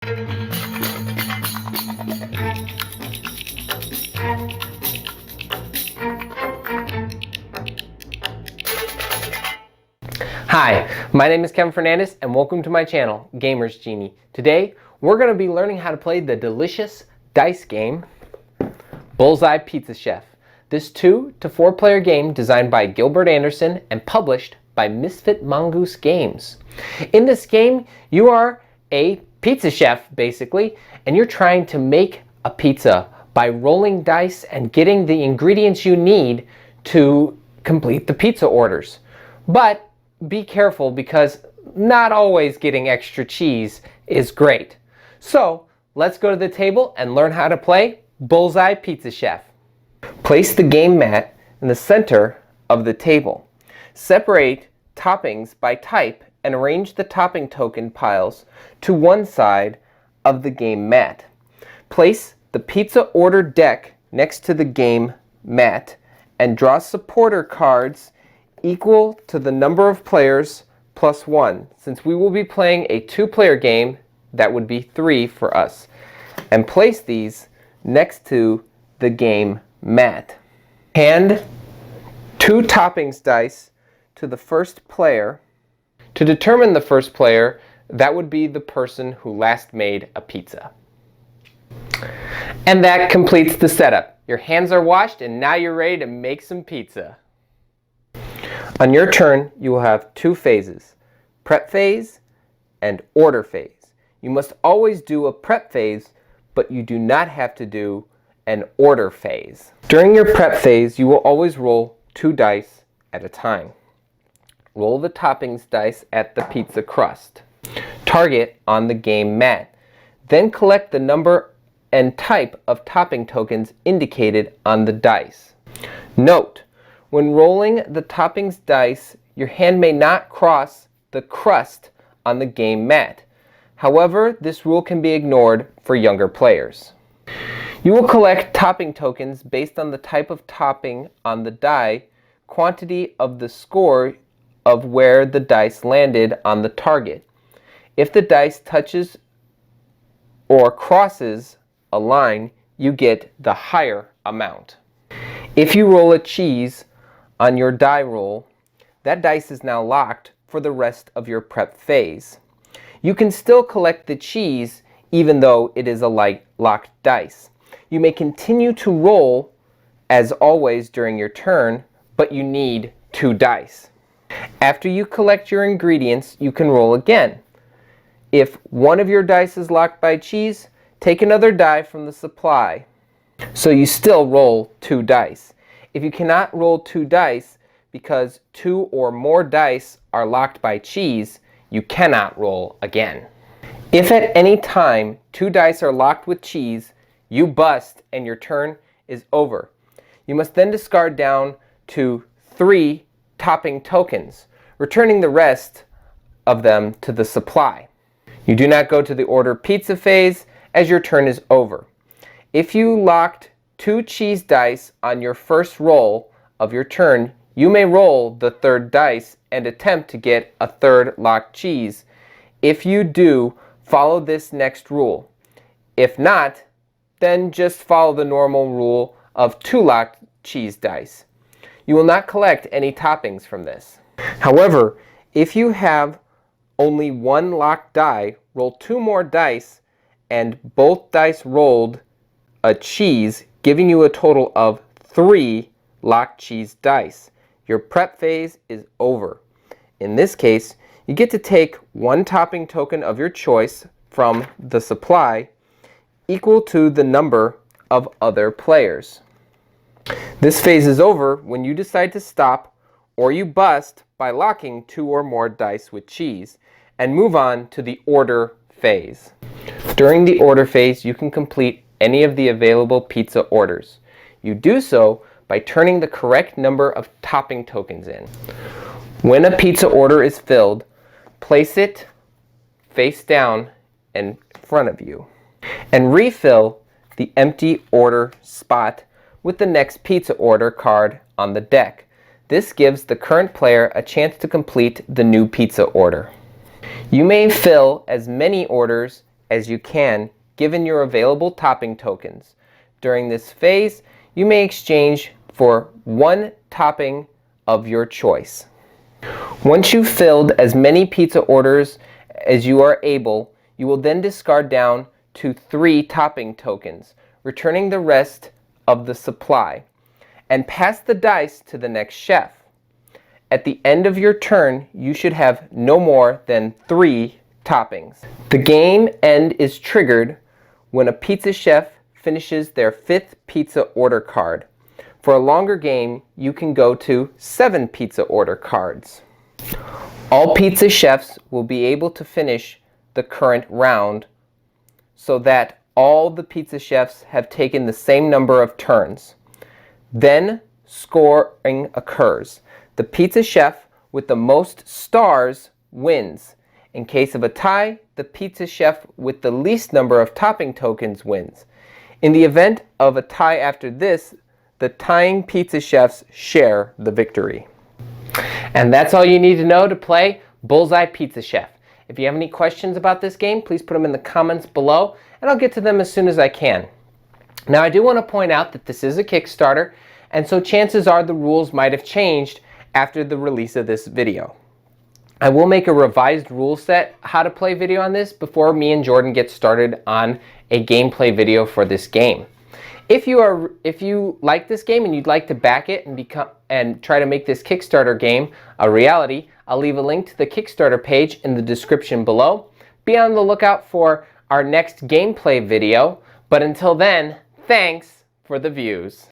Hi, my name is Kevin Fernandez and welcome to my channel, Gamers Genie. Today, we're going to be learning how to play the delicious dice game, Bullseye Pizza Chef. This 2 to 4 player game designed by Gilbert Anderson and published by Misfit Mongoose games. In this game, you are a pizza chef, basically, and you're trying to make a pizza by rolling dice and getting the ingredients you need to complete the pizza orders. But be careful, because not always getting extra cheese is great. So let's go to the table and learn how to play Bullseye Pizza Chef. Place the game mat in the center of the table. Separate toppings by type and arrange the topping token piles to one side of the game mat. Place the pizza order deck next to the game mat and draw supporter cards equal to the number of players plus 1. Since we will be playing a 2-player game, that would be 3 for us. And place these next to the game mat. Hand 2 toppings dice to the first player. To determine the first player, that would be the person who last made a pizza. And that completes the setup. Your hands are washed and now you're ready to make some pizza. On your turn, you will have 2 phases, prep phase and order phase. You must always do a prep phase, but you do not have to do an order phase. During your prep phase, you will always roll 2 dice at a time. Roll the toppings dice at the pizza crust. Target on the game mat. Then collect the number and type of topping tokens indicated on the dice. Note: when rolling the toppings dice, your hand may not cross the crust on the game mat. However, this rule can be ignored for younger players. You will collect topping tokens based on the type of topping on the die, quantity of the score of where the dice landed on the target. If the dice touches or crosses a line, you get the higher amount. If you roll a cheese on your die roll, that dice is now locked for the rest of your prep phase. You can still collect the cheese even though it is a locked dice. You may continue to roll as always during your turn, but you need 2 dice. After you collect your ingredients, you can roll again. If one of your dice is locked by cheese, take another die from the supply. So you still roll 2 dice. If you cannot roll 2 dice because 2 or more dice are locked by cheese, you cannot roll again. If at any time 2 dice are locked with cheese, you bust and your turn is over. You must then discard down to 3 topping tokens, returning the rest of them to the supply. You do not go to the order pizza phase as your turn is over. If you locked 2 cheese dice on your first roll of your turn, you may roll the 3rd dice and attempt to get a 3rd locked cheese. If you do, follow this next rule. If not, then just follow the normal rule of 2 locked cheese dice. You will not collect any toppings from this. However, if you have only 1 locked die, roll 2 more dice and both dice rolled a cheese, giving you a total of 3 locked cheese dice. Your prep phase is over. In this case, you get to take 1 topping token of your choice from the supply equal to the number of other players. This phase is over when you decide to stop or you bust by locking 2 or more dice with cheese and move on to the order phase. During the order phase, you can complete any of the available pizza orders. You do so by turning the correct number of topping tokens in. When a pizza order is filled, place it face down in front of you and refill the empty order spot with the next pizza order card on the deck. This gives the current player a chance to complete the new pizza order. You may fill as many orders as you can given your available topping tokens. During this phase, you may exchange for one topping of your choice. Once you've filled as many pizza orders as you are able, you will then discard down to 3 topping tokens, returning the rest of the supply, and pass the dice to the next chef. At the end of your turn, you should have no more than 3 toppings. The game end is triggered when a pizza chef finishes their 5th pizza order card. For a longer game, you can go to 7 pizza order cards. All pizza chefs will be able to finish the current round so that all the pizza chefs have taken the same number of turns. Then scoring occurs. The pizza chef with the most stars wins. In case of a tie, the pizza chef with the least number of topping tokens wins. In the event of a tie after this, the tying pizza chefs share the victory. And that's all you need to know to play Bullseye Pizza Chef. If you have any questions about this game, please put them in the comments below, and I'll get to them as soon as I can. Now, I do want to point out that this is a Kickstarter, and so chances are the rules might have changed after the release of this video. I will make a revised rule set how to play video on this before me and Jordan get started on a gameplay video for this game. If you like this game and you'd like to back it and try to make this Kickstarter game a reality, I'll leave a link to the Kickstarter page in the description below. Be on the lookout for our next gameplay video, but until then, thanks for the views.